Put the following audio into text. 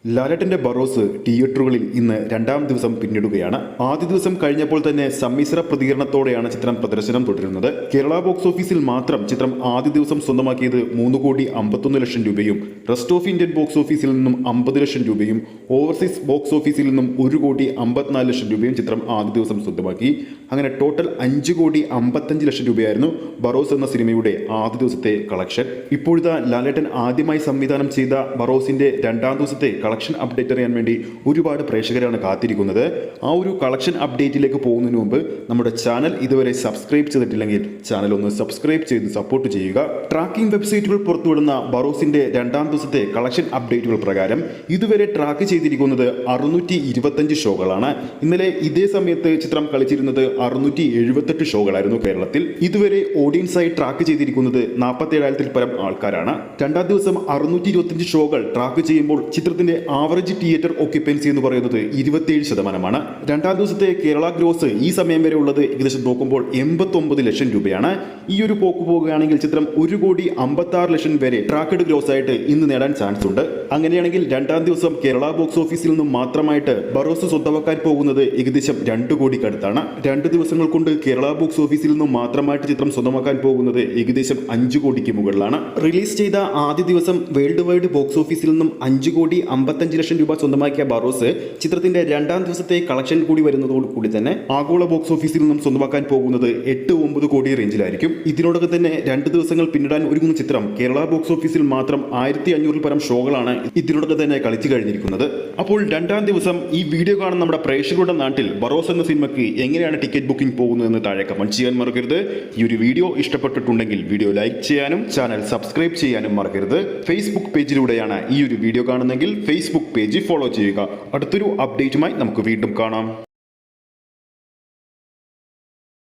ലാലേട്ടന്റെ ബറോസ് തിയേറ്ററുകളിൽ ഇന്ന് രണ്ടാം ദിവസം പിന്നിടുകയാണ്. ആദ്യ ദിവസം കഴിഞ്ഞപ്പോൾ തന്നെ സമ്മിശ്ര പ്രതികരണത്തോടെയാണ് ചിത്രം പ്രദർശനം തുടരുന്നത്. കേരള ബോക്സ് ഓഫീസിൽ മാത്രം ചിത്രം ആദ്യ ദിവസം സ്വന്തമാക്കിയത് 3,51,00,000 രൂപയും, റെസ്റ്റ് ഓഫ് ഇന്ത്യൻ ബോക്സ് ഓഫീസിൽ നിന്നും 50 ലക്ഷം രൂപയും, ഓവർസീസ് ബോക്സ് ഓഫീസിൽ നിന്നും 1,54,00,000 രൂപയും ചിത്രം ആദ്യ ദിവസം സ്വന്തമാക്കി. അങ്ങനെ ടോട്ടൽ 5,55,00,000 രൂപയായിരുന്നു ബറോസ് എന്ന സിനിമയുടെ ആദ്യ ദിവസത്തെ കളക്ഷൻ. ഇപ്പോഴത്തെ ലാലേട്ടൻ ആദ്യമായി സംവിധാനം ചെയ്ത ബറോസിന്റെ രണ്ടാം ദിവസത്തെ കളക്ഷൻ അപ്ഡേറ്റ് അറിയാൻ വേണ്ടി ഒരുപാട് പ്രേക്ഷകരാണ് കാത്തിരിക്കുന്നത്. ആ ഒരു കളക്ഷൻ അപ്ഡേറ്റിലേക്ക് പോകുന്നതിന് മുമ്പ് നമ്മുടെ ചാനൽ ഇതുവരെ സബ്സ്ക്രൈബ് ചെയ്തിട്ടില്ലെങ്കിൽ ചാനൽ ഒന്ന് സബ്സ്ക്രൈബ് ചെയ്ത് സപ്പോർട്ട് ചെയ്യുക. ട്രാക്കിംഗ് വെബ്സൈറ്റുകൾ പുറത്തുവിടുന്ന ബറോസിന്റെ രണ്ടാം ദിവസത്തെ കളക്ഷൻ അപ്ഡേറ്റുകൾ പ്രകാരം ഇതുവരെ ട്രാക്ക് ചെയ്തിരിക്കുന്നത് 625 ഷോകളാണ്. ഇന്നലെ ഇതേ സമയത്ത് ചിത്രം കളിച്ചിരുന്നത് 678 ഷോകളായിരുന്നു കേരളത്തിൽ. ഇതുവരെ ഓഡിയൻസായി ട്രാക്ക് ചെയ്തിരിക്കുന്നത് 47,000-ൽ പരം ആൾക്കാരാണ്. രണ്ടാം ദിവസം 625 ഷോകൾ ട്രാക്ക് ചെയ്യുമ്പോൾ ചിത്രത്തിന്റെ ആവറേജ് തിയേറ്റർ ഓക്യുപ്പൻസി എന്ന് പറയുന്നത് 27%. രണ്ടാം ദിവസത്തെ കേരള ഗ്രോസ് ഈ സമയം വരെ ഉള്ളത് ഏകദേശം നോക്കുമ്പോൾ 89 ലക്ഷം രൂപയാണ്. ഈ ഒരു പോക്ക് പോകുകയാണെങ്കിൽ ചിത്രം 1,56,00,000 വരെ ട്രാക്കഡ് ഗ്രോസ് ആയിട്ട് ഇന്ന് നേടാൻ ചാൻസ് ഉണ്ട്. അങ്ങനെയാണെങ്കിൽ രണ്ടാം ദിവസം കേരള ബോക്സ് ഓഫീസിൽ നിന്നും മാത്രമായിട്ട് ബറോസ് സ്വന്തമാക്കാൻ പോകുന്നത് ഏകദേശം 2 കോടിക്കടുത്താണ്. 2 ദിവസങ്ങൾ കൊണ്ട് കേരള ബോക്സ് ഓഫീസിൽ നിന്നും മാത്രമായിട്ട് ചിത്രം സ്വന്തമാക്കാൻ പോകുന്നത് ഏകദേശം 5 കോടിക്ക് മുകളിലാണ്. റിലീസ് ചെയ്ത ആദ്യ ദിവസം വേൾഡ് വൈഡ് ബോക്സ് ഓഫീസിൽ നിന്നും 5,55,00,000 രൂപ സ്വന്തമാക്കിയ ബറോസ് ചിത്രത്തിന്റെ രണ്ടാം ദിവസത്തെ കളക്ഷൻ കൂടി വരുന്നതോടുകൂടി തന്നെ ആഗോള ബോക്സ് ഓഫീസിൽ നിന്നും സ്വന്തമാക്കാൻ പോകുന്നത് 8-9 കോടി റേഞ്ചിലായിരിക്കും. ഇതിനോടൊപ്പം തന്നെ 2 ദിവസങ്ങൾ പിന്നിടാൻ ഒരുങ്ങുന്ന ചിത്രം കേരള ബോക്സ് ഓഫീസിൽ മാത്രം 1,500-ൽ പരം ഷോകളാണ് ഇതിനോടൊപ്പം തന്നെ കളിച്ചു കഴിഞ്ഞിരിക്കുന്നത്. അപ്പോൾ രണ്ടാം ദിവസം ഈ വീഡിയോ കാണുന്ന നമ്മുടെ പ്രേക്ഷകരുടെ നാട്ടിൽ ബറോസ് എന്ന സിനിമയ്ക്ക് എങ്ങനെയാണ് ടിക്കറ്റ് ബുക്കിംഗ് പോകുന്നതെന്ന് താഴെ കമന്റ് ചെയ്യാൻ മറക്കരുത്. ഈ ഒരു വീഡിയോ ഇഷ്ടപ്പെട്ടിട്ടുണ്ടെങ്കിൽ വീഡിയോ ലൈക്ക് ചെയ്യാനും ചാനൽ സബ്സ്ക്രൈബ് ചെയ്യാനും മറക്കരുത്. ഫേസ്ബുക്ക് പേജിലൂടെയാണ് ഈ ഒരു വീഡിയോ കാണുന്നെങ്കിൽ ഫേസ്ബുക്ക് പേജ് ഫോളോ ചെയ്യുക. അടുത്തൊരു അപ്ഡേറ്റുമായി നമുക്ക് വീണ്ടും കാണാം.